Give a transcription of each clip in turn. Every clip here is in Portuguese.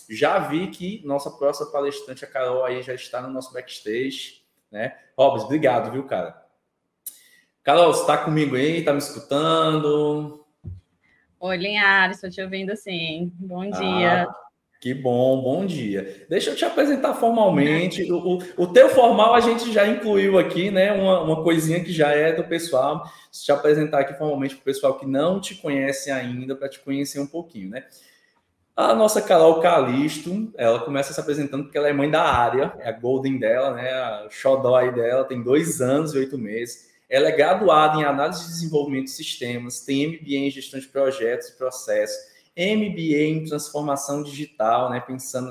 Já vi que nossa próxima palestrante, a Carol, aí já está no nosso backstage, né? Robson, obrigado, viu, cara? Carol, você está comigo aí? Está me escutando? Oi, Linhares, estou te ouvindo sim. Bom dia. Que bom dia. Deixa eu te apresentar formalmente. O teu formal a gente já incluiu aqui, né? Uma coisinha que já é do pessoal. Deixa eu te apresentar aqui formalmente para o pessoal que não te conhece ainda, para te conhecer um pouquinho, né? A nossa Carol Calisto, ela começa se apresentando porque ela é mãe da área, é a Golden dela, né? A xodó dela, tem 2 anos e 8 meses. Ela é graduada em análise de desenvolvimento de sistemas, tem MBA em gestão de projetos e processos, MBA em transformação digital, né? Pensando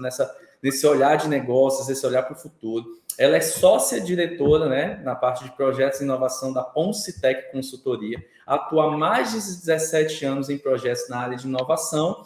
nesse olhar de negócios, esse olhar para o futuro. Ela é sócia-diretora, né? Na parte de projetos e inovação da Poncitec Consultoria. Atua há mais de 17 anos em projetos na área de inovação,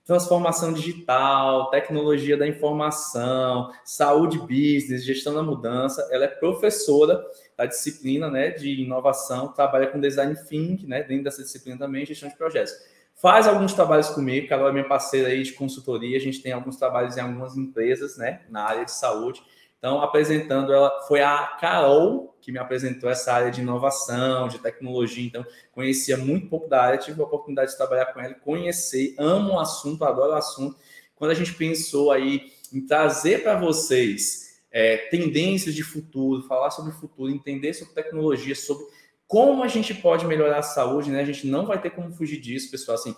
transformação digital, tecnologia da informação, saúde business, gestão da mudança. Ela é professora da disciplina, né, de inovação, trabalha com design thinking, né, dentro dessa disciplina também, gestão de projetos. Faz alguns trabalhos comigo, Carol é minha parceira aí de consultoria, a gente tem alguns trabalhos em algumas empresas, né, na área de saúde. Então, apresentando ela, foi a Carol que me apresentou essa área de inovação, de tecnologia. Então, conhecia muito pouco da área, tive a oportunidade de trabalhar com ela, conhecer, amo o assunto, adoro o assunto. Quando a gente pensou aí em trazer para vocês tendências de futuro, falar sobre o futuro, entender sobre tecnologia, sobre como a gente pode melhorar a saúde, né? A gente não vai ter como fugir disso, pessoal, assim.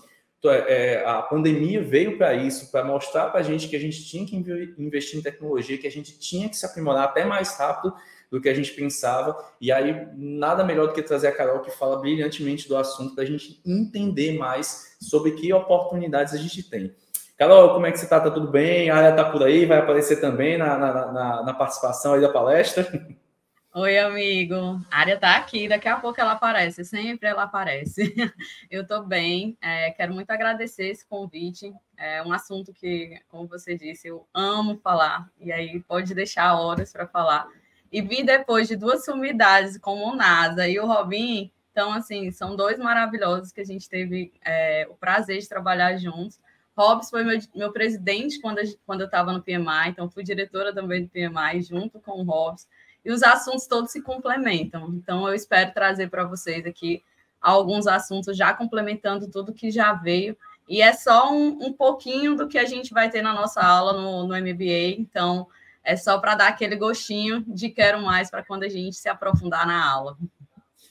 A pandemia veio para isso, para mostrar para a gente que a gente tinha que investir em tecnologia, que a gente tinha que se aprimorar até mais rápido do que a gente pensava. E aí, nada melhor do que trazer a Carol, que fala brilhantemente do assunto, para a gente entender mais sobre que oportunidades a gente tem. Carol, como é que você está? Tá tudo bem? A área está por aí? Vai aparecer também na participação aí da palestra? Oi, amigo. A área está aqui, daqui a pouco ela aparece, sempre ela aparece. Eu estou bem, quero muito agradecer esse convite. É um assunto que, como você disse, eu amo falar, e aí pode deixar horas para falar. E vim depois de 2 sumidades, como o NASA e o Robin, então, assim, são 2 maravilhosos que a gente teve o prazer de trabalhar juntos. Robson foi meu presidente quando eu estava no PMI, então fui diretora também do PMI, junto com o Robson. E os assuntos todos se complementam. Então, eu espero trazer para vocês aqui alguns assuntos já complementando tudo que já veio. E é só um pouquinho do que a gente vai ter na nossa aula no MBA. Então, é só para dar aquele gostinho de quero mais para quando a gente se aprofundar na aula.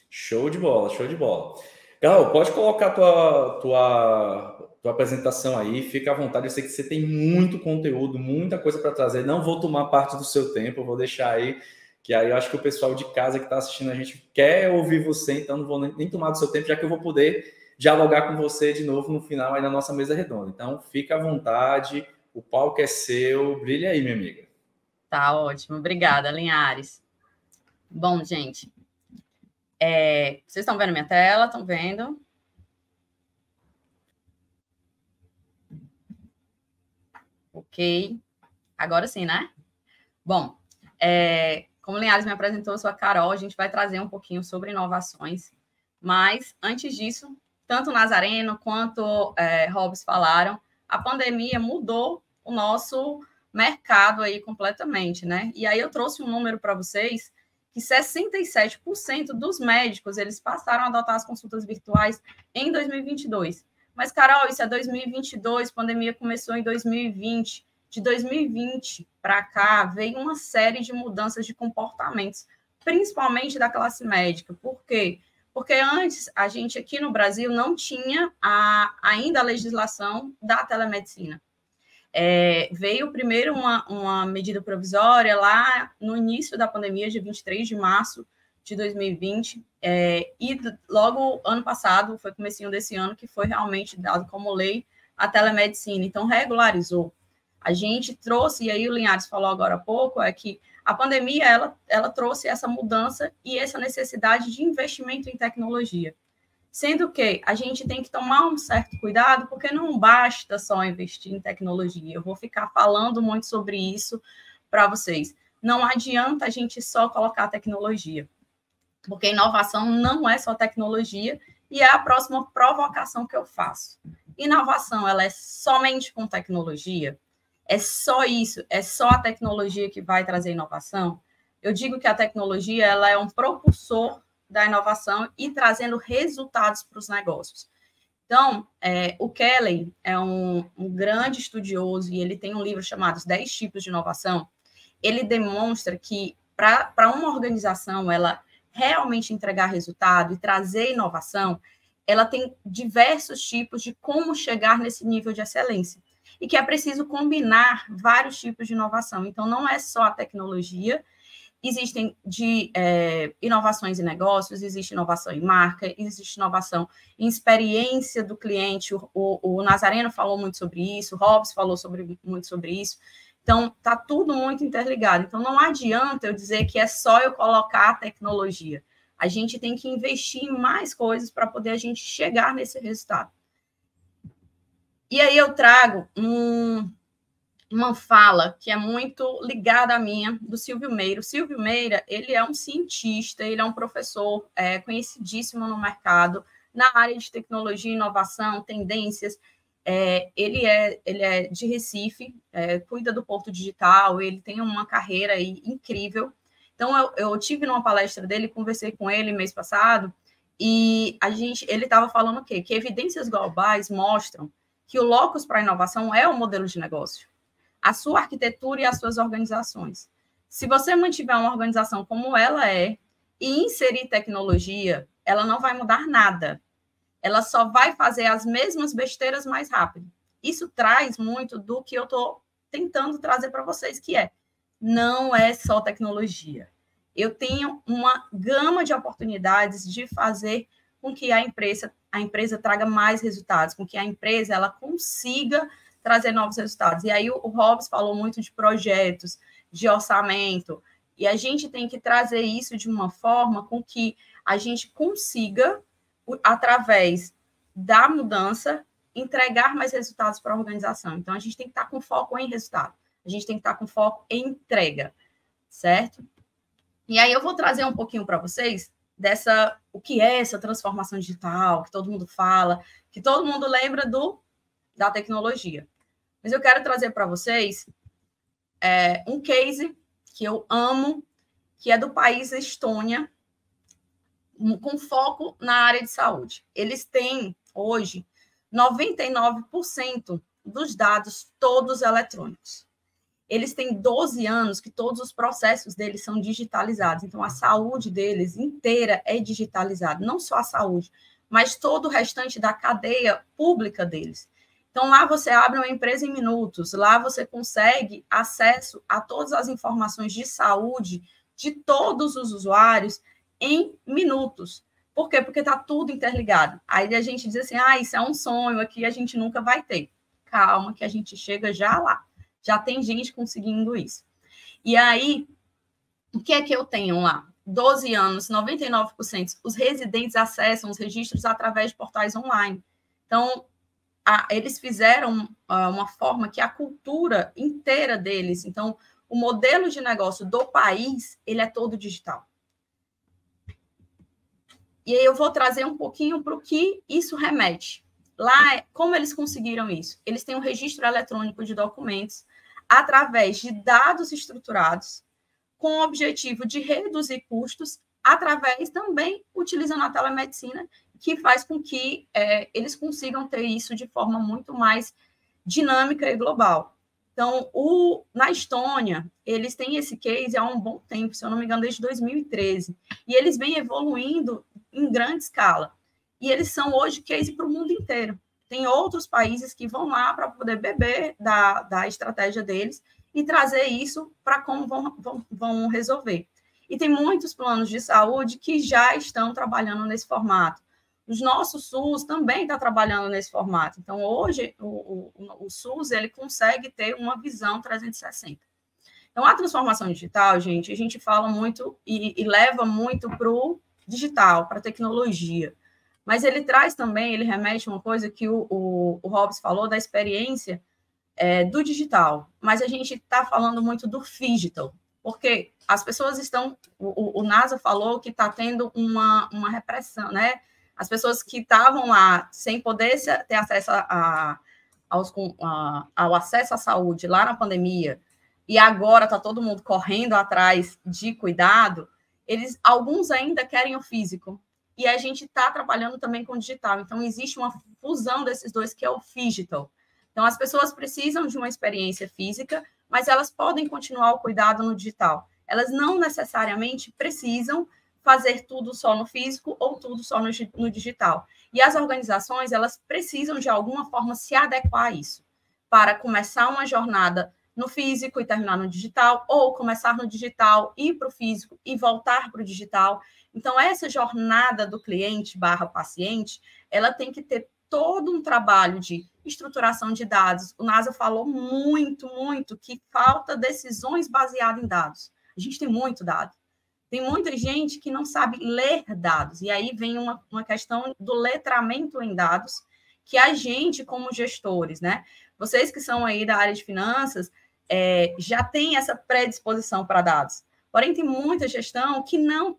Show de bola, show de bola. Carol, pode colocar tua apresentação aí, fica à vontade. Eu sei que você tem muito conteúdo, muita coisa para trazer. Não vou tomar parte do seu tempo, eu vou deixar aí, que aí eu acho que o pessoal de casa que está assistindo a gente quer ouvir você, então não vou nem tomar do seu tempo, já que eu vou poder dialogar com você de novo no final aí na nossa mesa redonda. Então, fica à vontade, o palco é seu, brilha aí, minha amiga. Tá ótimo, obrigada, Linhares. Bom, gente, vocês estão vendo minha tela? Estão vendo? Ok. Agora sim, né? Bom, como o Linhares me apresentou, eu sou a Carol, a gente vai trazer um pouquinho sobre inovações, mas antes disso, tanto Nazareno quanto Hobbes falaram, a pandemia mudou o nosso mercado aí completamente, né? E aí eu trouxe um número para vocês que 67% dos médicos, eles passaram a adotar as consultas virtuais em 2022. Mas, Carol, isso é 2022, a pandemia começou em 2020. De 2020 para cá, veio uma série de mudanças de comportamentos, principalmente da classe médica. Por quê? Porque antes, a gente aqui no Brasil não tinha ainda a legislação da telemedicina. Veio primeiro uma medida provisória lá no início da pandemia, dia 23 de março de 2020, e logo ano passado, foi comecinho desse ano, que foi realmente dado como lei a telemedicina. Então, regularizou. A gente trouxe, e aí o Linhares falou agora há pouco, é que a pandemia, ela trouxe essa mudança e essa necessidade de investimento em tecnologia. Sendo que a gente tem que tomar um certo cuidado, porque não basta só investir em tecnologia. Eu vou ficar falando muito sobre isso para vocês. Não adianta a gente só colocar tecnologia, porque inovação não é só tecnologia, e é a próxima provocação que eu faço. Inovação, ela é somente com tecnologia? é só isso, é só a tecnologia que vai trazer inovação? Eu digo que a tecnologia ela é um propulsor da inovação e trazendo resultados para os negócios. Então, o Kelley é um grande estudioso e ele tem um livro chamado Os 10 Tipos de Inovação. Ele demonstra que para uma organização ela realmente entregar resultado e trazer inovação, ela tem diversos tipos de como chegar nesse nível de excelência. E que é preciso combinar vários tipos de inovação. Então, não é só a tecnologia, existem inovações em negócios, existe inovação em marca, existe inovação em experiência do cliente. O Nazareno falou muito sobre isso, o Hobbes falou muito sobre isso. Então, está tudo muito interligado. Então, não adianta eu dizer que é só eu colocar a tecnologia. A gente tem que investir em mais coisas para poder a gente chegar nesse resultado. E aí eu trago uma fala que é muito ligada à minha, do Silvio Meira. O Silvio Meira, ele é um cientista, ele é um professor conhecidíssimo no mercado, na área de tecnologia, inovação, tendências. Ele é de Recife, cuida do Porto Digital, ele tem uma carreira aí incrível. Então, eu tive numa palestra dele, conversei com ele mês passado, e ele estava falando o quê? Que evidências globais mostram que o locus para a inovação é o modelo de negócio, a sua arquitetura e as suas organizações. Se você mantiver uma organização como ela é e inserir tecnologia, ela não vai mudar nada. Ela só vai fazer as mesmas besteiras mais rápido. Isso traz muito do que eu estou tentando trazer para vocês, que não é só tecnologia. Eu tenho uma gama de oportunidades de fazer com que a empresa traga mais resultados, com que a empresa ela consiga trazer novos resultados. E aí o Hobbes falou muito de projetos, de orçamento, e a gente tem que trazer isso de uma forma com que a gente consiga, através da mudança, entregar mais resultados para a organização. Então, a gente tem que estar com foco em resultado. A gente tem que estar com foco em entrega, certo? E aí eu vou trazer um pouquinho para vocês o que é essa transformação digital, que todo mundo fala, que todo mundo lembra da tecnologia. Mas eu quero trazer para vocês um case que eu amo, que é do país Estônia, com foco na área de saúde. Eles têm, hoje, 99% dos dados todos eletrônicos. Eles têm 12 anos que todos os processos deles são digitalizados. Então, a saúde deles inteira é digitalizada. Não só a saúde, mas todo o restante da cadeia pública deles. Então, lá você abre uma empresa em minutos. Lá você consegue acesso a todas as informações de saúde de todos os usuários em minutos. Por quê? Porque está tudo interligado. Aí a gente diz assim, isso é um sonho aqui, a gente nunca vai ter. Calma, que a gente chega já lá. Já tem gente conseguindo isso. E aí, o que é que eu tenho lá? 12 anos, 99%, os residentes acessam os registros através de portais online. Então, eles fizeram uma forma que a cultura inteira deles, então, o modelo de negócio do país, ele é todo digital. E aí eu vou trazer um pouquinho para o que isso remete. Lá, como eles conseguiram isso? Eles têm um registro eletrônico de documentos através de dados estruturados, com o objetivo de reduzir custos, através também utilizando a telemedicina, que faz com que eles consigam ter isso de forma muito mais dinâmica e global. Então, na Estônia, eles têm esse case há um bom tempo, se eu não me engano, desde 2013, e eles vêm evoluindo em grande escala. E eles são hoje case para o mundo inteiro. Tem outros países que vão lá para poder beber da estratégia deles e trazer isso para como vão resolver. E tem muitos planos de saúde que já estão trabalhando nesse formato. O nosso SUS também está trabalhando nesse formato. Então, hoje, o SUS ele consegue ter uma visão 360. Então, a transformação digital, gente, a gente fala muito e leva muito para o digital, para a tecnologia. Mas ele traz também, ele remete uma coisa que o Hobbes falou da experiência do digital. Mas a gente está falando muito do phygital, porque as pessoas estão... O NASA falou que está tendo uma repressão, né? As pessoas que estavam lá sem poder ter acesso ao acesso à saúde lá na pandemia, e agora está todo mundo correndo atrás de cuidado, alguns ainda querem o físico. E a gente está trabalhando também com o digital. Então, existe uma fusão desses dois, que é o phygital. Então, as pessoas precisam de uma experiência física, mas elas podem continuar o cuidado no digital. Elas não necessariamente precisam fazer tudo só no físico ou tudo só no digital. E as organizações, elas precisam, de alguma forma, se adequar a isso, para começar uma jornada no físico e terminar no digital, ou começar no digital, ir para o físico e voltar para o digital. Então, essa jornada do cliente/paciente, ela tem que ter todo um trabalho de estruturação de dados. O Nasa falou muito que falta decisões baseadas em dados. A gente tem muito dado. Tem muita gente que não sabe ler dados. E aí vem uma questão do letramento em dados, que a gente, como gestores, né? Vocês que são aí da área de finanças, já tem essa predisposição para dados. Porém, tem muita gestão que não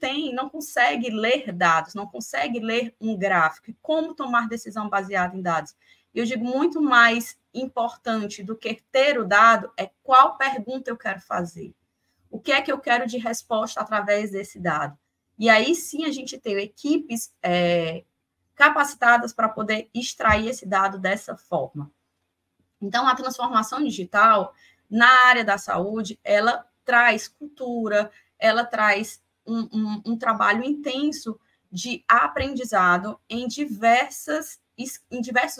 consegue ler dados, não consegue ler um gráfico. E como tomar decisão baseada em dados? Eu digo, muito mais importante do que ter o dado é qual pergunta eu quero fazer. O que é que eu quero de resposta através desse dado? E aí sim a gente tem equipes capacitadas para poder extrair esse dado dessa forma. Então, a transformação digital na área da saúde, ela traz cultura, ela traz um trabalho intenso de aprendizado em diversos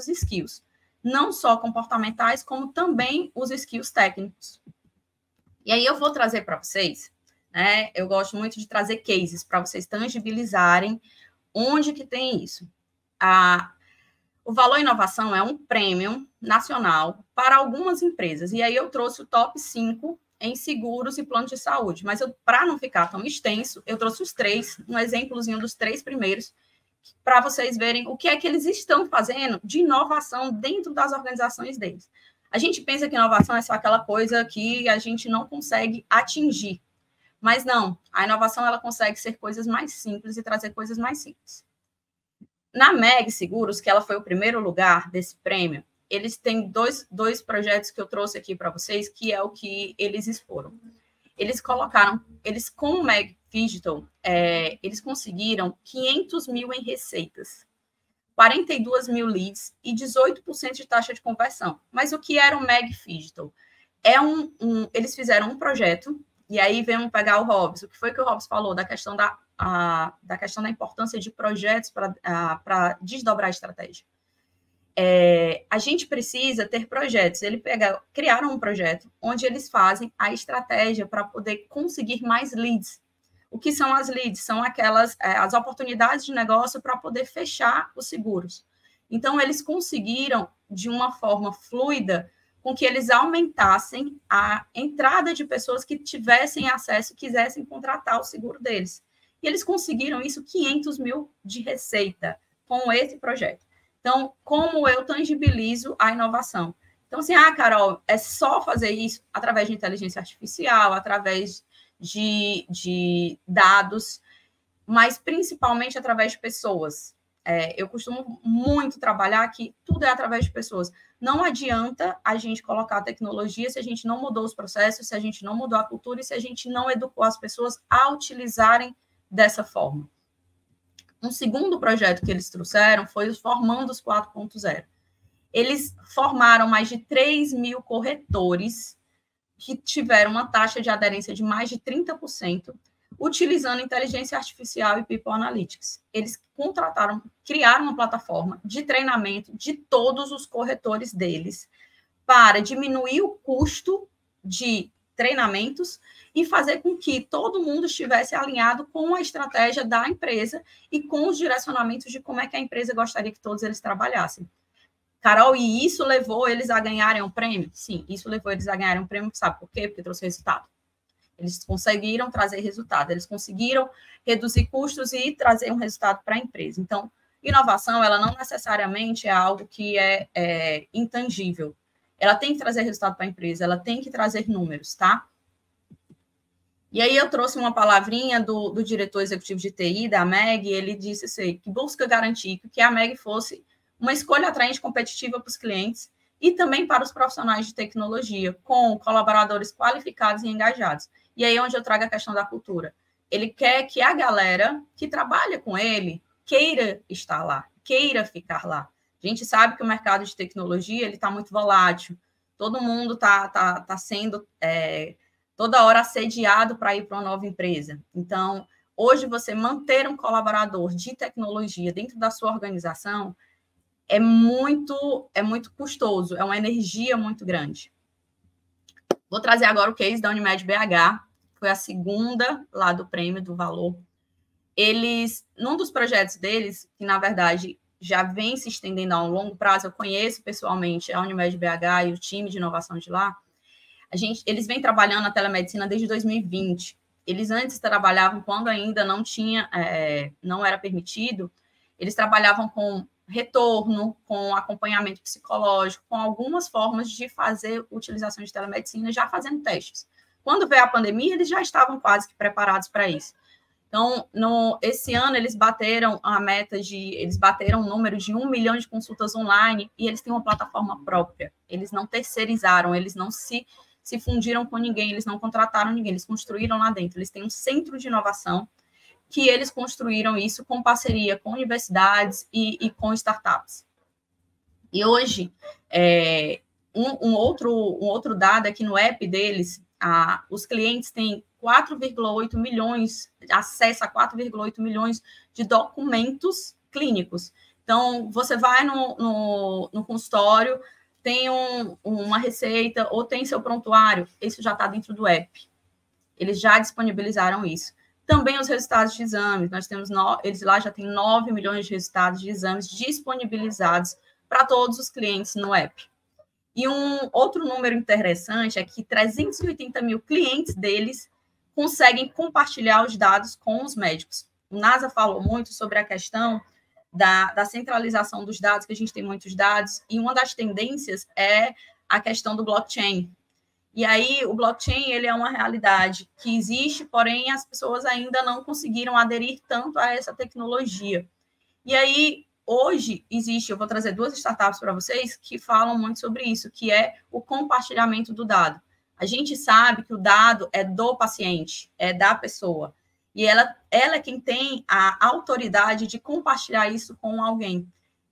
skills, não só comportamentais, como também os skills técnicos. E aí eu vou trazer para vocês, né? Eu gosto muito de trazer cases para vocês tangibilizarem onde que tem isso. O Valor Inovação é um prêmio nacional para algumas empresas. E aí eu trouxe o top 5 em seguros e planos de saúde. Mas para não ficar tão extenso, eu trouxe os 3, um exemplozinho dos 3 primeiros, para vocês verem o que é que eles estão fazendo de inovação dentro das organizações deles. A gente pensa que inovação é só aquela coisa que a gente não consegue atingir. Mas não, a inovação ela consegue ser coisas mais simples e trazer coisas mais simples. Na MEG Seguros, que ela foi o primeiro lugar desse prêmio, eles têm dois projetos que eu trouxe aqui para vocês, que é o que eles exporam. Eles com o MEG Digital, eles conseguiram 500 mil em receitas, 42 mil leads e 18% de taxa de conversão. Mas o que era o MEG Digital? Eles fizeram um projeto, e aí vamos pegar o Hobbs. O que foi que o Hobbs falou da questão da importância de projetos para desdobrar a estratégia? A gente precisa ter projetos. Criaram um projeto onde eles fazem a estratégia para poder conseguir mais leads. O que são as leads? São as oportunidades de negócio para poder fechar os seguros. Então, eles conseguiram, de uma forma fluida, com que eles aumentassem a entrada de pessoas que tivessem acesso, quisessem contratar o seguro deles. E eles conseguiram isso, 500 mil de receita com esse projeto. Então, como eu tangibilizo a inovação? Então, assim, Carol, é só fazer isso através de inteligência artificial, através de dados, mas principalmente através de pessoas. Eu costumo muito trabalhar que tudo é através de pessoas. Não adianta a gente colocar a tecnologia se a gente não mudou os processos, se a gente não mudou a cultura e se a gente não educou as pessoas a utilizarem dessa forma. Um segundo projeto que eles trouxeram foi os Formandos 4.0. Eles formaram mais de 3 mil corretores que tiveram uma taxa de aderência de mais de 30%, utilizando inteligência artificial e People Analytics. Eles criaram uma plataforma de treinamento de todos os corretores deles para diminuir o custo de treinamentos e fazer com que todo mundo estivesse alinhado com a estratégia da empresa e com os direcionamentos de como é que a empresa gostaria que todos eles trabalhassem. Carol, e isso levou eles a ganharem um prêmio? Sim, isso levou eles a ganharem um prêmio, sabe por quê? Porque trouxe resultado. Eles conseguiram trazer resultado, eles conseguiram reduzir custos e trazer um resultado para a empresa. Então, inovação, ela não necessariamente é algo que é intangível. Ela tem que trazer resultado para a empresa, ela tem que trazer números, tá? E aí eu trouxe uma palavrinha do diretor executivo de TI, da MEG, e ele disse assim, que busca garantir que a MEG fosse uma escolha atraente e competitiva para os clientes e também para os profissionais de tecnologia, com colaboradores qualificados e engajados. E aí é onde eu trago a questão da cultura. Ele quer que a galera que trabalha com ele queira estar lá, queira ficar lá. A gente sabe que o mercado de tecnologia está muito volátil, todo mundo está sendo toda hora assediado para ir para uma nova empresa. Então, hoje, você manter um colaborador de tecnologia dentro da sua organização é muito custoso, é uma energia muito grande. Vou trazer agora o case da Unimed BH, foi a segunda lá do prêmio do valor. Eles, num dos projetos deles, que na verdade já vem se estendendo a um longo prazo, eu conheço pessoalmente a Unimed BH e o time de inovação de lá, eles vêm trabalhando na telemedicina desde 2020. Eles antes trabalhavam quando ainda não era permitido, eles trabalhavam com retorno, com acompanhamento psicológico, com algumas formas de fazer utilização de telemedicina, já fazendo testes. Quando veio a pandemia, eles já estavam quase que preparados para isso. Então, esse ano, eles bateram o número de 1 milhão de consultas online e eles têm uma plataforma própria. Eles não terceirizaram, eles não se fundiram com ninguém, eles não contrataram ninguém, eles construíram lá dentro. Eles têm um centro de inovação que eles construíram isso com parceria com universidades e com startups. E hoje, um outro dado é que no app deles, os clientes têm 4,8 milhões, acesso a 4,8 milhões de documentos clínicos. Então, você vai no consultório, tem uma receita ou tem seu prontuário, isso já está dentro do app. Eles já disponibilizaram isso. Também os resultados de exames, eles lá já têm 9 milhões de resultados de exames disponibilizados para todos os clientes no app. E um outro número interessante é que 380 mil clientes deles conseguem compartilhar os dados com os médicos. O NASA falou muito sobre a questão da centralização dos dados, que a gente tem muitos dados, e uma das tendências é a questão do blockchain. E aí, o blockchain, ele é uma realidade que existe, porém, as pessoas ainda não conseguiram aderir tanto a essa tecnologia. E aí, hoje, eu vou trazer 2 startups para vocês que falam muito sobre isso, que é o compartilhamento do dado. A gente sabe que o dado é do paciente, é da pessoa. E ela é quem tem a autoridade de compartilhar isso com alguém.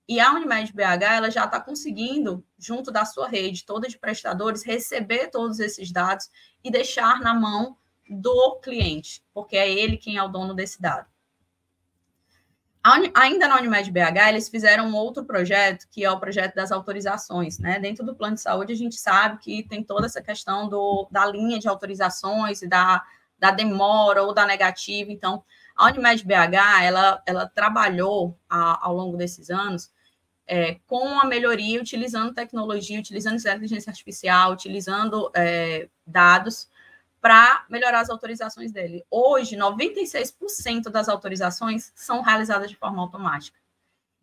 E a Unimed BH, ela já está conseguindo, junto da sua rede toda de prestadores, receber todos esses dados e deixar na mão do cliente, porque é ele quem é o dono desse dado. Ainda na Unimed BH, eles fizeram um outro projeto, que é o projeto das autorizações, né? Dentro do plano de saúde, a gente sabe que tem toda essa questão da linha de autorizações e da demora ou da negativa. Então, a Unimed BH, ela trabalhou ao longo desses anos com a melhoria, utilizando tecnologia, utilizando inteligência artificial, utilizando dados para melhorar as autorizações dele. Hoje, 96% das autorizações são realizadas de forma automática.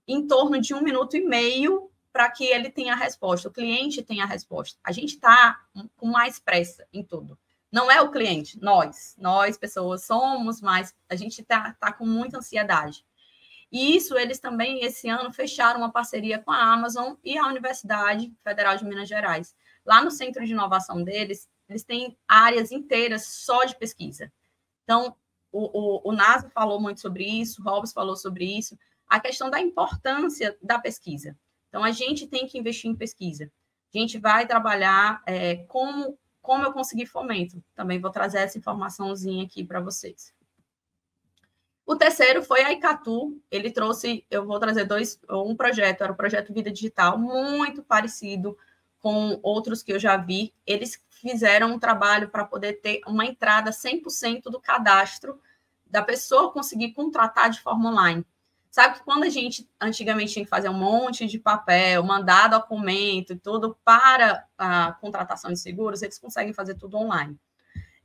Em torno de 1 minuto e meio para que ele tenha a resposta, o cliente tenha a resposta. A gente está com mais pressa em tudo. Não é o cliente, nós pessoas somos, mas a gente está com muita ansiedade. E isso, eles também, esse ano, fecharam uma parceria com a Amazon e a Universidade Federal de Minas Gerais. Lá no centro de inovação deles, eles têm áreas inteiras só de pesquisa. Então, o NASA falou muito sobre isso, o Hobbs falou sobre isso, a questão da importância da pesquisa. Então, a gente tem que investir em pesquisa. A gente vai trabalhar como eu conseguir fomento. Também vou trazer essa informaçãozinha aqui para vocês. O terceiro foi a Icatu. Ele trouxe, eu vou trazer um projeto, era o projeto Vida Digital, muito parecido com outros que eu já vi. Eles fizeram um trabalho para poder ter uma entrada 100% do cadastro da pessoa conseguir contratar de forma online. Sabe que quando a gente antigamente tinha que fazer um monte de papel, mandar documento e tudo para a contratação de seguros, eles conseguem fazer tudo online.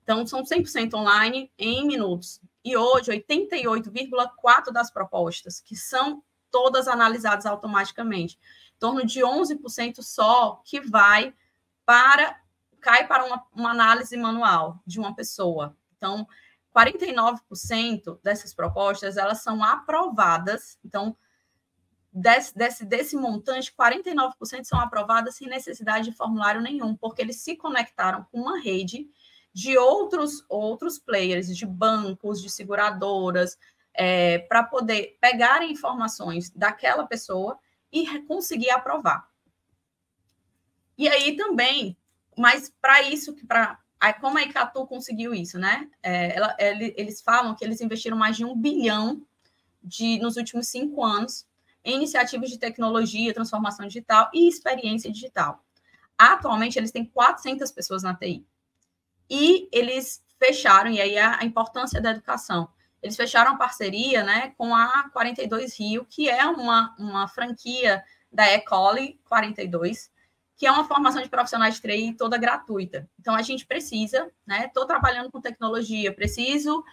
Então, são 100% online em minutos. E hoje, 88,4% das propostas, que são todas analisadas automaticamente. Em torno de 11% só que cai para uma análise manual de uma pessoa. Então, 49% dessas propostas, elas são aprovadas. Então, desse montante, 49% são aprovadas sem necessidade de formulário nenhum, porque eles se conectaram com uma rede de outros players, de bancos, de seguradoras, para poder pegar informações daquela pessoa e conseguir aprovar. E aí também, mas para isso, como a Icatu conseguiu isso, né? Eles falam que eles investiram mais de 1 bilhão nos últimos 5 anos em iniciativas de tecnologia, transformação digital e experiência digital. Atualmente, eles têm 400 pessoas na TI. E eles fecharam, e aí a importância da educação, eles fecharam uma parceria, né, com a 42 Rio, que é uma franquia da Ecole 42, que é uma formação de profissionais de TI toda gratuita. Então, a gente precisa, né, estou trabalhando com tecnologia, preciso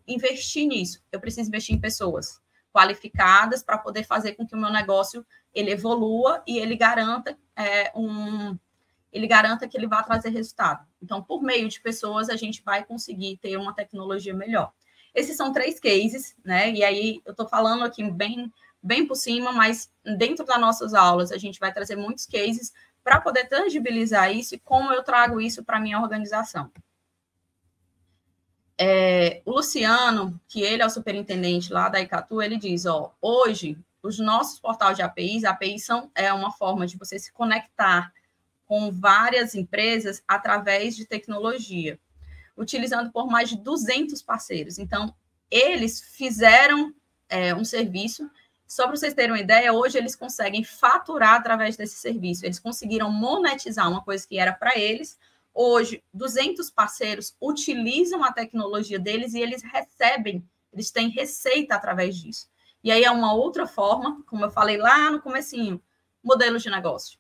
investir nisso, eu preciso investir em pessoas qualificadas para poder fazer com que o meu negócio ele evolua e ele garanta que ele vai trazer resultado. Então, por meio de pessoas, a gente vai conseguir ter uma tecnologia melhor. Esses são 3 cases, né? E aí eu estou falando aqui bem por cima, mas dentro das nossas aulas a gente vai trazer muitos cases para poder tangibilizar isso e como eu trago isso para a minha organização. O Luciano, que ele é o superintendente lá da Icatu, ele diz, hoje, os nossos portais de APIs é uma forma de você se conectar com várias empresas através de tecnologia, utilizando por mais de 200 parceiros. Então, eles fizeram um serviço. Só para vocês terem uma ideia, hoje eles conseguem faturar através desse serviço. Eles conseguiram monetizar uma coisa que era para eles. Hoje, 200 parceiros utilizam a tecnologia deles e eles eles têm receita através disso. E aí é uma outra forma, como eu falei lá no comecinho, modelos de negócio.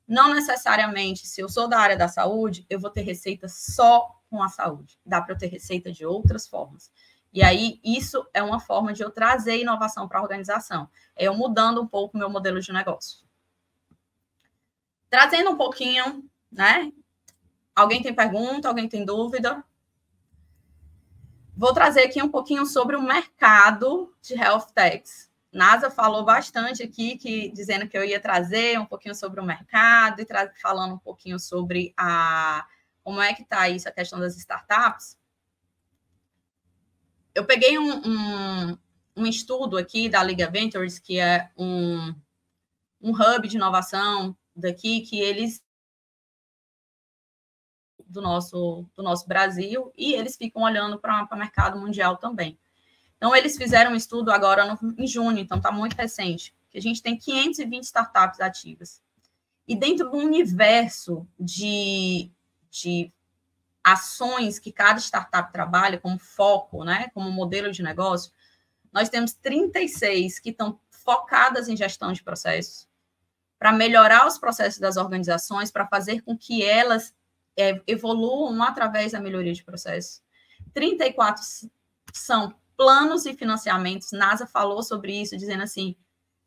Não necessariamente, se eu sou da área da saúde, eu vou ter receita só com a saúde. Dá para eu ter receita de outras formas. E aí, isso é uma forma de eu trazer inovação para a organização. É eu mudando um pouco o meu modelo de negócio. Trazendo um pouquinho, né? Alguém tem pergunta? Alguém tem dúvida? Vou trazer aqui um pouquinho sobre o mercado de health techs. NASA falou bastante aqui, dizendo que eu ia trazer um pouquinho sobre o mercado e falando um pouquinho sobre como é que está isso, a questão das startups. Eu peguei um estudo aqui da Liga Ventures, que é um hub de inovação daqui, que eles do nosso Brasil, e eles ficam olhando para o mercado mundial também. Então, eles fizeram um estudo agora em junho, então está muito recente, que a gente tem 520 startups ativas. E dentro do universo de ações que cada startup trabalha como foco, né, como modelo de negócio, nós temos 36 que estão focadas em gestão de processos, para melhorar os processos das organizações, para fazer com que elas evoluam através da melhoria de processos. 34 são planos e financiamentos. NASA falou sobre isso, dizendo assim,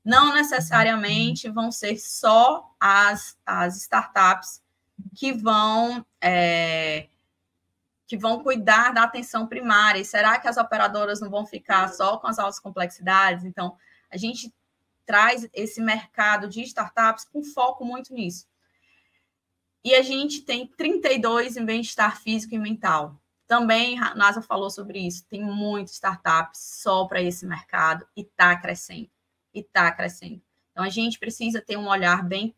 não necessariamente vão ser só as startups que vão cuidar da atenção primária. E será que as operadoras não vão ficar só com as altas complexidades? Então, a gente traz esse mercado de startups com foco muito nisso. E a gente tem 32 em bem-estar físico e mental. Também a NASA falou sobre isso. Tem muitas startups só para esse mercado e está crescendo. Então, a gente precisa ter um olhar bem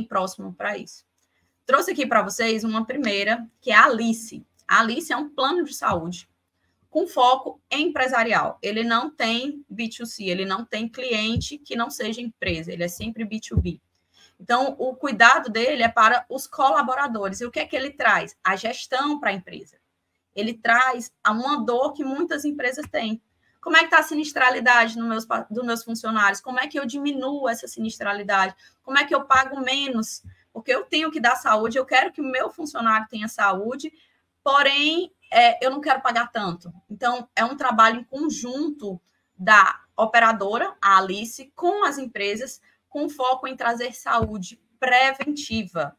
próximo para isso. Trouxe aqui para vocês uma primeira, que é a Alice. A Alice é um plano de saúde com foco empresarial. Ele não tem B2C, ele não tem cliente que não seja empresa, ele é sempre B2B. Então, o cuidado dele é para os colaboradores. E o que é que ele traz? A gestão para a empresa. Ele traz uma dor que muitas empresas têm. Como é que está a sinistralidade dos meus funcionários? Como é que eu diminuo essa sinistralidade? Como é que eu pago menos? Porque eu tenho que dar saúde, eu quero que o meu funcionário tenha saúde, porém, eu não quero pagar tanto. Então, é um trabalho em conjunto da operadora, a Alice, com as empresas, com foco em trazer saúde preventiva.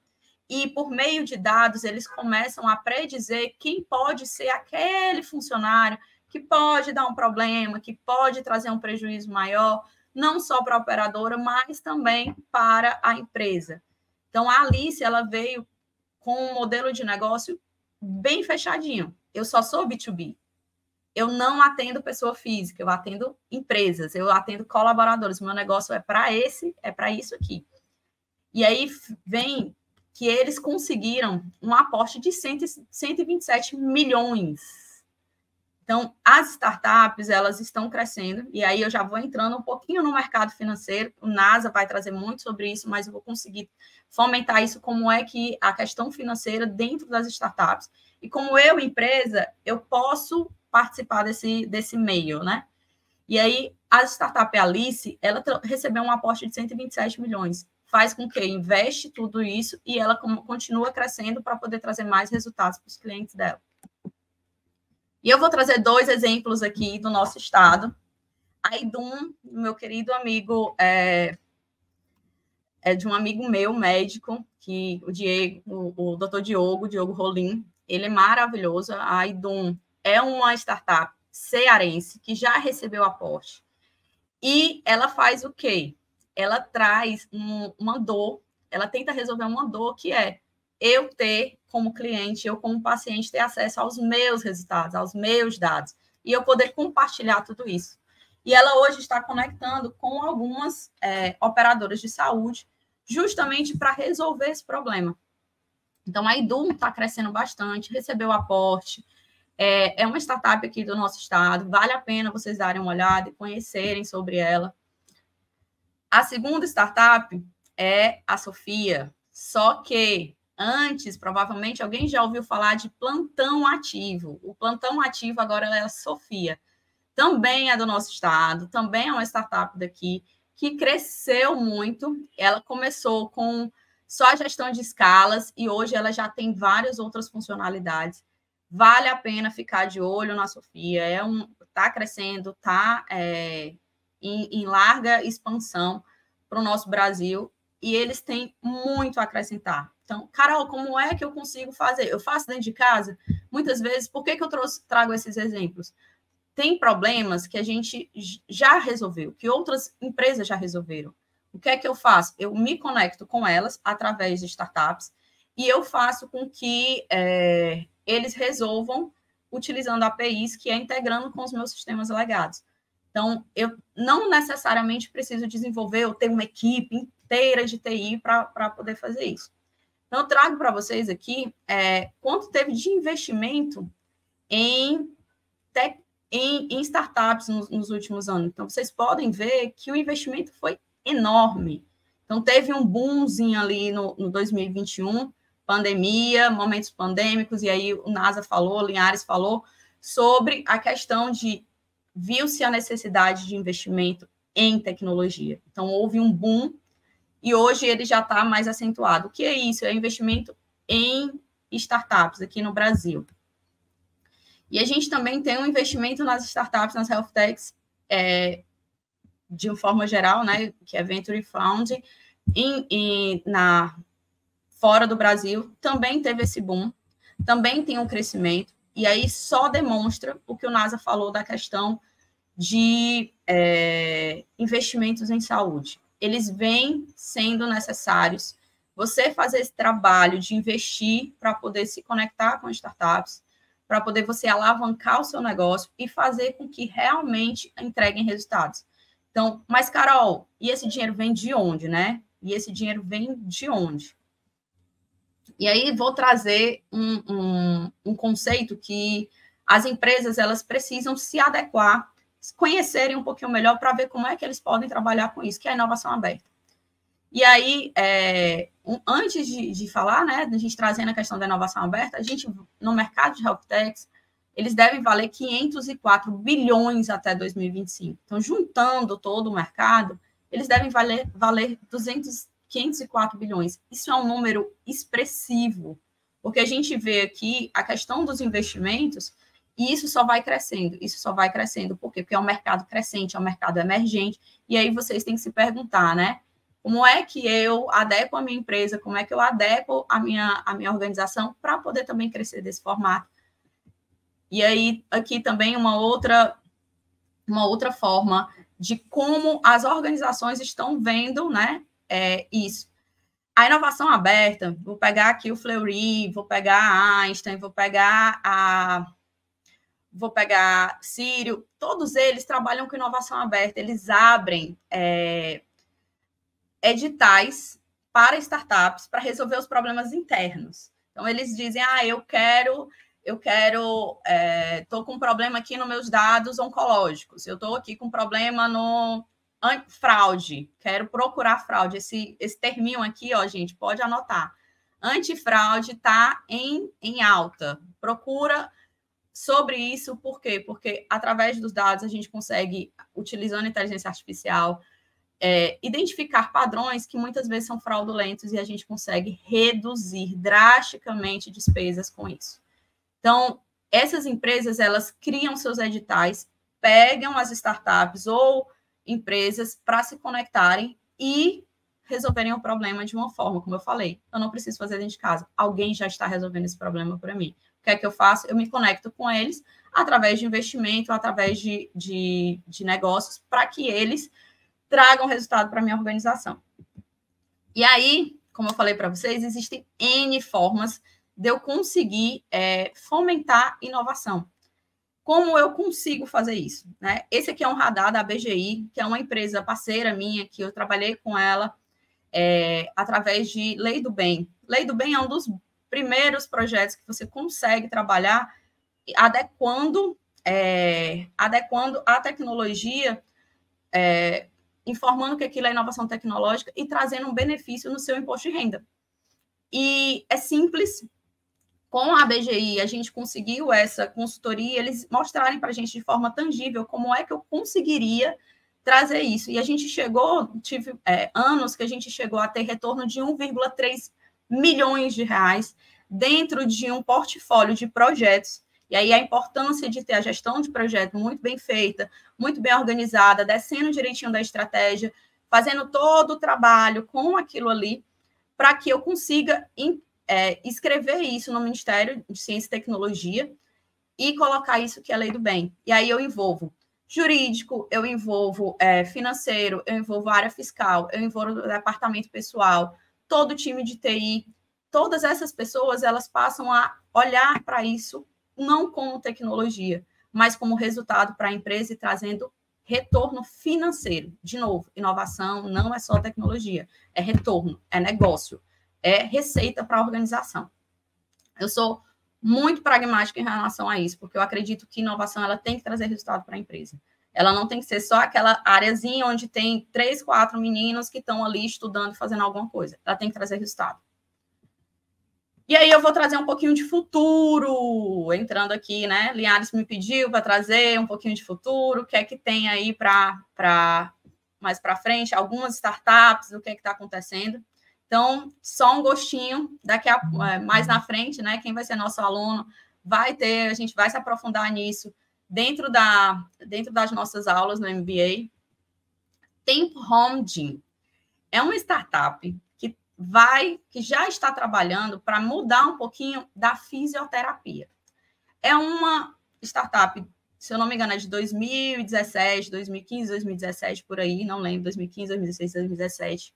E, por meio de dados, eles começam a predizer quem pode ser aquele funcionário que pode dar um problema, que pode trazer um prejuízo maior, não só para a operadora, mas também para a empresa. Então, a Alice, ela veio com um modelo de negócio bem fechadinho. Eu só sou B2B. Eu não atendo pessoa física, eu atendo empresas, eu atendo colaboradores. Meu negócio é para isso aqui. E aí vem que eles conseguiram um aporte de 127 milhões. Então, as startups, elas estão crescendo, e aí eu já vou entrando um pouquinho no mercado financeiro, o NASA vai trazer muito sobre isso, mas eu vou conseguir fomentar isso, como é que a questão financeira dentro das startups, e como eu, empresa, eu posso participar desse meio, né? E aí, a startup Alice, ela recebeu um aporte de 127 milhões, faz com que investe tudo isso e ela continua crescendo para poder trazer mais resultados para os clientes dela. E eu vou trazer 2 exemplos aqui do nosso estado. A Idum, meu querido amigo, é de um amigo meu, médico, que o doutor Diogo Rolim, ele é maravilhoso. A Idum é uma startup cearense que já recebeu aporte. E ela faz o quê? Ela traz uma dor, ela tenta resolver uma dor que é eu ter, como cliente, eu como paciente, ter acesso aos meus resultados, aos meus dados, e eu poder compartilhar tudo isso. E ela hoje está conectando com algumas operadoras de saúde, justamente para resolver esse problema. Então, a Idum está crescendo bastante, recebeu aporte, é uma startup aqui do nosso estado, vale a pena vocês darem uma olhada e conhecerem sobre ela. A segunda startup é a Sofia, só que antes, provavelmente, alguém já ouviu falar de Plantão Ativo. O Plantão Ativo agora é a Sofia. Também é do nosso estado, também é uma startup daqui, que cresceu muito. Ela começou com só a gestão de escalas e hoje ela já tem várias outras funcionalidades. Vale a pena ficar de olho na Sofia. Está crescendo, está em larga expansão para o nosso Brasil e eles têm muito a acrescentar. Então, Carol, como é que eu consigo fazer? Eu faço dentro de casa? Muitas vezes, por que eu trago esses exemplos? Tem problemas que a gente já resolveu, que outras empresas já resolveram. O que é que eu faço? Eu me conecto com elas através de startups e eu faço com que eles resolvam utilizando APIs, que é integrando com os meus sistemas legados. Então, eu não necessariamente preciso desenvolver ou ter uma equipe inteira de TI para poder fazer isso. Então, eu trago para vocês aqui quanto teve de investimento em startups nos últimos anos. Então, vocês podem ver que o investimento foi enorme. Então, teve um boomzinho ali no 2021, pandemia, momentos pandêmicos, e aí o NASA falou, Linhares falou, sobre a questão de viu-se a necessidade de investimento em tecnologia. Então, houve um boom e hoje ele já está mais acentuado. O que é isso? É investimento em startups aqui no Brasil. E a gente também tem um investimento nas startups, nas health techs, de uma forma geral, né, que é Venture Fund, fora do Brasil, também teve esse boom, também tem um crescimento, e aí só demonstra o que o NASA falou da questão de investimentos em saúde. Eles vêm sendo necessários. Você fazer esse trabalho de investir para poder se conectar com startups, para poder você alavancar o seu negócio e fazer com que realmente entreguem resultados. Então, mas, Carol, e esse dinheiro vem de onde, né? E esse dinheiro vem de onde? E aí vou trazer um conceito que as empresas elas precisam se adequar, conhecerem um pouquinho melhor para ver como é que eles podem trabalhar com isso, que é a inovação aberta. E aí, antes de falar, né, a gente trazendo a questão da inovação aberta, a gente, no mercado de health techs, eles devem valer 504 bilhões até 2025. Então, juntando todo o mercado, eles devem valer 504 bilhões. Isso é um número expressivo, porque a gente vê aqui a questão dos investimentos e isso só vai crescendo. Por quê? Porque é um mercado crescente, é um mercado emergente, e aí vocês têm que se perguntar, né? Como é que eu adequo a minha empresa, como é que eu adequo a minha organização para poder também crescer desse formato? E aí, aqui também uma outra forma de como as organizações estão vendo, né, isso. A inovação aberta, vou pegar aqui o Fleury, vou pegar a Einstein, vou pegar Sírio, todos eles trabalham com inovação aberta, eles abrem editais para startups para resolver os problemas internos. Então, eles dizem, estou com um problema aqui nos meus dados oncológicos, eu estou aqui com um problema no fraude, quero procurar fraude. Esse terminho aqui, ó, gente, pode anotar. Antifraude está em alta. Procura sobre isso, por quê? Porque através dos dados a gente consegue, utilizando inteligência artificial, identificar padrões que muitas vezes são fraudulentos e a gente consegue reduzir drasticamente despesas com isso. Então, essas empresas, elas criam seus editais, pegam as startups ou empresas para se conectarem e resolverem o problema de uma forma, como eu falei. Eu não preciso fazer dentro de casa. Alguém já está resolvendo esse problema para mim. O que é que eu faço? Eu me conecto com eles através de investimento, através de negócios, para que eles tragam resultado para a minha organização. E aí, como eu falei para vocês, existem N formas de eu conseguir fomentar inovação. Como eu consigo fazer isso? Né? Esse aqui é um radar da BGI, que é uma empresa parceira minha, que eu trabalhei com ela através de Lei do Bem. Lei do Bem é um dos primeiros projetos que você consegue trabalhar adequando a tecnologia, informando que aquilo é inovação tecnológica e trazendo um benefício no seu imposto de renda. E é simples. Com a BGI, a gente conseguiu essa consultoria, eles mostrarem para a gente de forma tangível como é que eu conseguiria trazer isso. E a gente tive anos que a gente chegou a ter retorno de 1,3 milhões de reais dentro de um portfólio de projetos. E aí a importância de ter a gestão de projeto muito bem feita, muito bem organizada, descendo direitinho da estratégia, fazendo todo o trabalho com aquilo ali, para que eu consiga escrever isso no Ministério de Ciência e Tecnologia e colocar isso que é a Lei do Bem. E aí eu envolvo jurídico, eu envolvo financeiro, eu envolvo área fiscal, eu envolvo o departamento pessoal, todo o time de TI. Todas essas pessoas, elas passam a olhar para isso não como tecnologia, mas como resultado para a empresa e trazendo retorno financeiro. De novo, inovação não é só tecnologia, é retorno, é negócio, é receita para a organização. Eu sou muito pragmática em relação a isso, porque eu acredito que inovação ela tem que trazer resultado para a empresa. Ela não tem que ser só aquela areazinha onde tem 3, 4 meninos que estão ali estudando, fazendo alguma coisa. Ela tem que trazer resultado. E aí eu vou trazer um pouquinho de futuro, entrando aqui, né? Linhares me pediu para trazer um pouquinho de futuro, o que é que tem aí para mais para frente, algumas startups, o que é que está acontecendo. Então, só um gostinho, mais na frente, né? Quem vai ser nosso aluno a gente vai se aprofundar nisso dentro das nossas aulas no MBA. Tempo Home Gym é uma startup que já está trabalhando para mudar um pouquinho da fisioterapia. É uma startup, se eu não me engano, é de 2017, 2015, 2017, por aí, não lembro, 2015, 2016, 2017.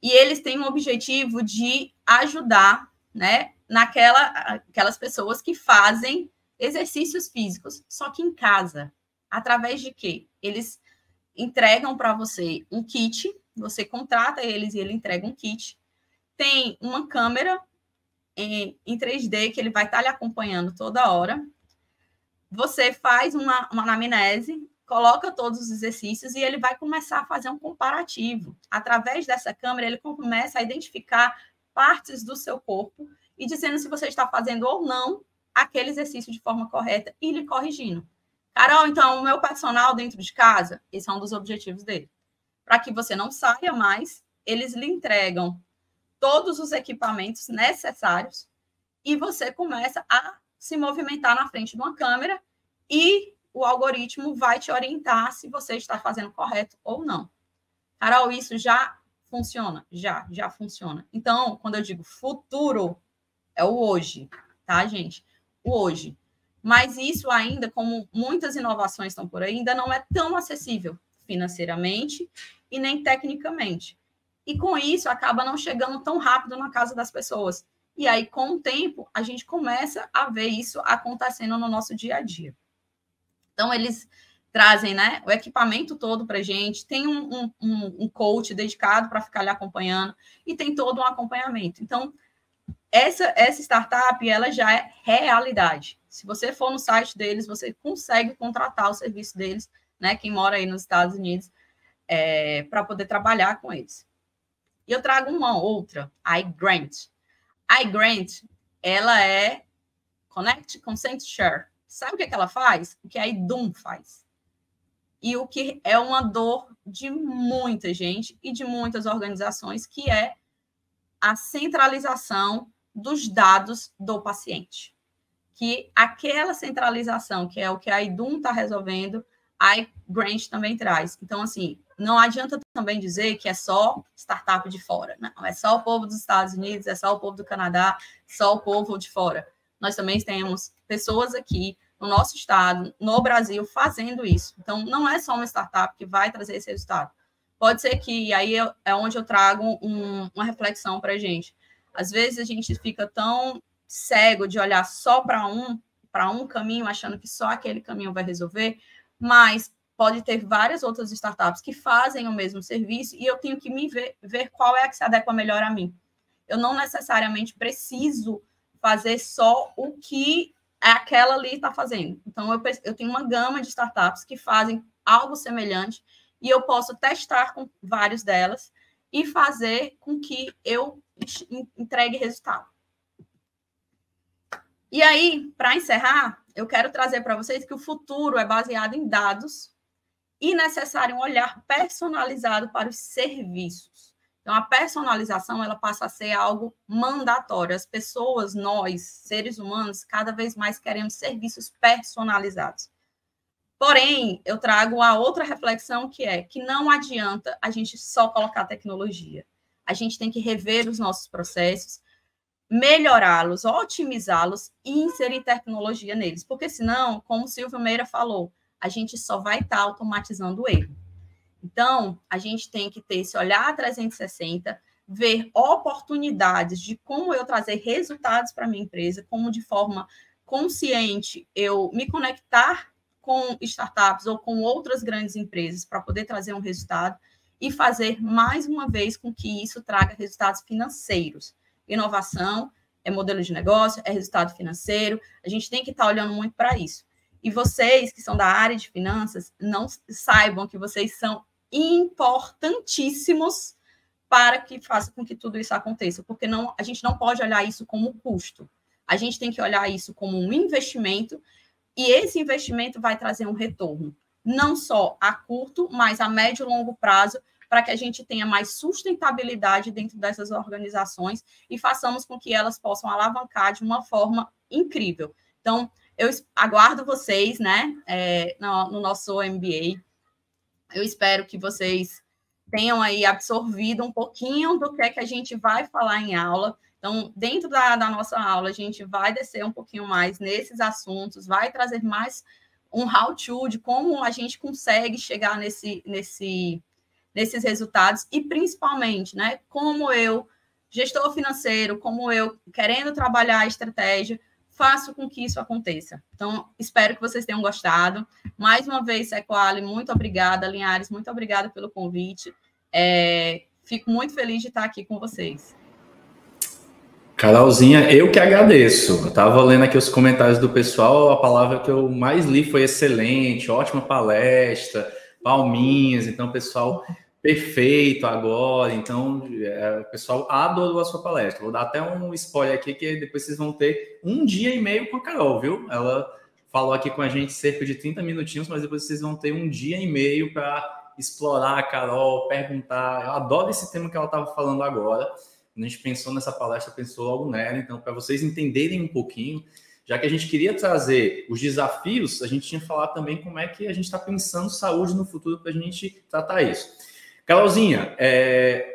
E eles têm um objetivo de ajudar, né, aquelas pessoas que fazem exercícios físicos, só que em casa. Através de quê? Eles entregam para você um kit, você contrata eles e ele entrega um kit. Tem uma câmera em 3D que ele vai estar lhe acompanhando toda hora. Você faz uma anamnese, coloca todos os exercícios e ele vai começar a fazer um comparativo. Através dessa câmera, ele começa a identificar partes do seu corpo e dizendo se você está fazendo ou não aquele exercício de forma correta e lhe corrigindo. Carol, então, o meu personal dentro de casa, esse é um dos objetivos dele. Para que você não saia mais, eles lhe entregam todos os equipamentos necessários e você começa a se movimentar na frente de uma câmera e o algoritmo vai te orientar se você está fazendo correto ou não. Carol, isso já funciona? Já funciona. Então, quando eu digo futuro, é o hoje, tá, gente? O hoje. Mas isso ainda, como muitas inovações estão por aí, ainda não é tão acessível financeiramente e nem tecnicamente. E com isso, acaba não chegando tão rápido na casa das pessoas. E aí, com o tempo, a gente começa a ver isso acontecendo no nosso dia a dia. Então, eles trazem, né, o equipamento todo para a gente, tem um coach dedicado para ficar lhe acompanhando e tem todo um acompanhamento. Então, essa startup, ela já é realidade. Se você for no site deles, você consegue contratar o serviço deles, né, quem mora aí nos Estados Unidos, para poder trabalhar com eles. E eu trago uma outra, a iGrant. A iGrant, ela é Connect, Consent, Share. Sabe o que ela faz? O que a IDUM faz. E o que é uma dor de muita gente e de muitas organizações, que é a centralização dos dados do paciente. Que aquela centralização, que é o que a IDUM está resolvendo, a iGrant também traz. Então, assim, não adianta também dizer que é só startup de fora. Não, é só o povo dos Estados Unidos, é só o povo do Canadá, só o povo de fora. Nós também temos pessoas aqui no nosso estado, no Brasil, fazendo isso. Então, não é só uma startup que vai trazer esse resultado. Pode ser que aí é onde eu trago uma reflexão para a gente. Às vezes a gente fica tão cego de olhar só para um caminho, achando que só aquele caminho vai resolver, mas pode ter várias outras startups que fazem o mesmo serviço e eu tenho que ver qual é a que se adequa melhor a mim. Eu não necessariamente preciso fazer só o que aquela ali está fazendo. Então, eu tenho uma gama de startups que fazem algo semelhante e eu posso testar com várias delas e fazer com que eu entregue resultado. E aí, para encerrar, eu quero trazer para vocês que o futuro é baseado em dados e necessário um olhar personalizado para os serviços. Então, a personalização, ela passa a ser algo mandatório. As pessoas, nós, seres humanos, cada vez mais queremos serviços personalizados. Porém, eu trago a outra reflexão, que é que não adianta a gente só colocar tecnologia. A gente tem que rever os nossos processos, melhorá-los, otimizá-los e inserir tecnologia neles. Porque senão, como o Silvio Meira falou, a gente só vai estar automatizando o erro. Então, a gente tem que ter esse olhar 360, ver oportunidades de como eu trazer resultados para a minha empresa, como de forma consciente eu me conectar com startups ou com outras grandes empresas para poder trazer um resultado e fazer, mais uma vez, com que isso traga resultados financeiros. Inovação é modelo de negócio, é resultado financeiro, a gente tem que estar olhando muito para isso. E vocês que são da área de finanças, não saibam que vocês são importantíssimos para que faça com que tudo isso aconteça, porque a gente não pode olhar isso como custo. A gente tem que olhar isso como um investimento e esse investimento vai trazer um retorno, não só a curto, mas a médio e longo prazo, para que a gente tenha mais sustentabilidade dentro dessas organizações e façamos com que elas possam alavancar de uma forma incrível. Então, eu aguardo vocês, né, no nosso MBA. Eu espero que vocês tenham aí absorvido um pouquinho do que é que a gente vai falar em aula. Então, dentro da nossa aula, a gente vai descer um pouquinho mais nesses assuntos, vai trazer mais um how-to de como a gente consegue chegar nesses resultados e, principalmente, né, como eu, gestor financeiro, como eu, querendo trabalhar a estratégia, faço com que isso aconteça. Então, espero que vocês tenham gostado. Mais uma vez, Sequali, muito obrigada. Linhares, muito obrigada pelo convite. Fico muito feliz de estar aqui com vocês. Carolzinha, eu que agradeço. Eu estava lendo aqui os comentários do pessoal, a palavra que eu mais li foi excelente, ótima palestra, palminhas. Então, pessoal, perfeito agora. Então, o pessoal adorou a sua palestra. Vou dar até um spoiler aqui, que depois vocês vão ter 1 dia e meio com a Carol, viu? Ela falou aqui com a gente cerca de 30 minutinhos, mas depois vocês vão ter 1 dia e meio para explorar a Carol, perguntar. Eu adoro esse tema que ela estava falando agora. Quando a gente pensou nessa palestra, pensou logo nela. Então, para vocês entenderem um pouquinho, já que a gente queria trazer os desafios, a gente tinha que falar também como é que a gente está pensando saúde no futuro para a gente tratar isso. Carolzinha,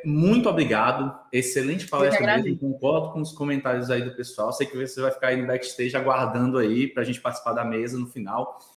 muito obrigado. Excelente palestra mesmo. Concordo com os comentários aí do pessoal. Sei que você vai ficar aí no backstage aguardando aí para a gente participar da mesa no final.